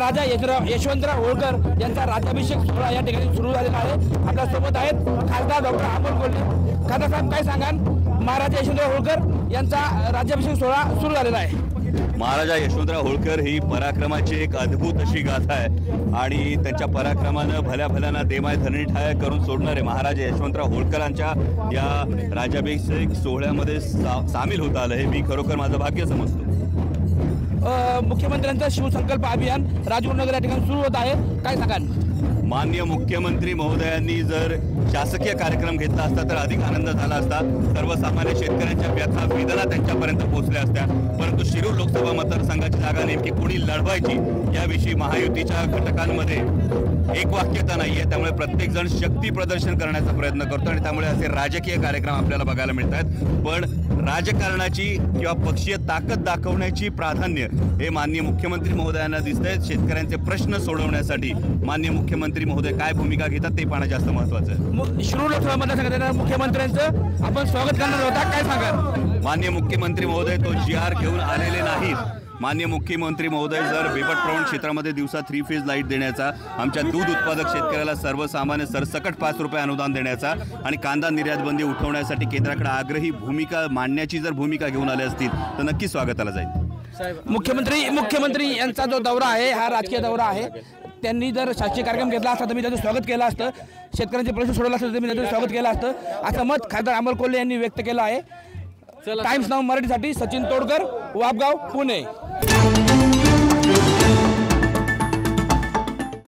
महाराजा यशवंतराव होळकर यांचा राज्याभिषेक सोहळा या ठिकाणी सुरू झालेला आहे। आपल्या सोबत आहेत खासदार डॉक्टर अमोल कोल्हे। खासदार साहेब, काय सांगाल, महाराजा यशवंतराव होळकर यांचा राज्याभिषेक सोहळा सुरू झालेला आहे। महाराजा यशवंतराव होळकर ही पराक्रमाची एक अद्भुत अशी गाथा आहे आणि त्यांच्या पराक्रमानं भल्या भल्याना देमाय धरणी ठाय करून सोडणारे महाराजा यशवंतराव होळकरांच्या या राज्याभिषेक सोहळ्यामध्ये सामील होता आलं हे मी खरोखर माझं भाग्य समजतो। मुख्यमंत्र्यांचं शिवसंकल्प अभियान राजगुरुनगर या ठिकाणी सुरू होत आहे, काय सांगाल? माननीय मुख्यमंत्री महोदयांनी जर शासकीय कार्यक्रम घेतला असता तर अधिक आनंद झाला असता। सर्वसामान्य शेतकऱ्यांच्या व्यथा वेदना त्यांच्यापर्यंत पोहोचल्या असत्या, परंतु शिरूर लोकसभा मतदारसंघाची जागा नेमकी कोणी लढवायची याविषयी महायुतीच्या घटकांमध्ये एकवाक्यता नाही आहे। त्यामुळे प्रत्येक जण शक्ती प्रदर्शन करण्याचा प्रयत्न करतो आणि त्यामुळे असे राजकीय कार्यक्रम आपल्याला बघायला मिळत आहेत। पण राजकारणाची किंवा पक्षीय ताकद दाखवण्याची प्राधान्य हे माननीय मुख्यमंत्री महोदयांना दिसतंय। शेतकऱ्यांचे प्रश्न सोडवण्यासाठी माननीय मुख्यमंत्री महोदय काय भूमिका घेतात ते पाहणं जास्त महत्त्वाचं आहे। शिरूर लोकसभा मतदारसंघात मुख्यमंत्र्यांचं आपण स्वागत करणार होता, काय सांगाल? माननीय मुख्यमंत्री महोदय तो GR घेऊन आलेले नाहीत। माननीय मुख्यमंत्री महोदय जर बिबटप्रवण क्षेत्रामध्ये दिवसा 3 फेज लाईट देण्याचा, आमच्या दूध उत्पादक शेतकऱ्याला सर्वसामान्य सरसकट 5 रुपये अनुदान देण्याचा आणि कांदा निर्यात बंदी उठवण्यासाठी केंद्राकडे आग्रही भूमिका मांडण्याची जर भूमिका घेऊन आले असतील तर नक्की स्वागताला जाईल। मुख्यमंत्री यांचा जो दौरा आहे हा राजकीय दौरा आहे। त्यांनी जर शासकीय कार्यक्रम घेतला असता तर मी त्याचं स्वागत केलं असतं, शेतकऱ्यांचे प्रश्न सोडवला असतं तर मी त्याचं स्वागत केलं असतं, असं मत खासदार अमोल कोल्हे यांनी व्यक्त केलं आहे। टाइम्स नाऊ मराठीसाठी सचिन तोडकर, वापगाव, पुणे।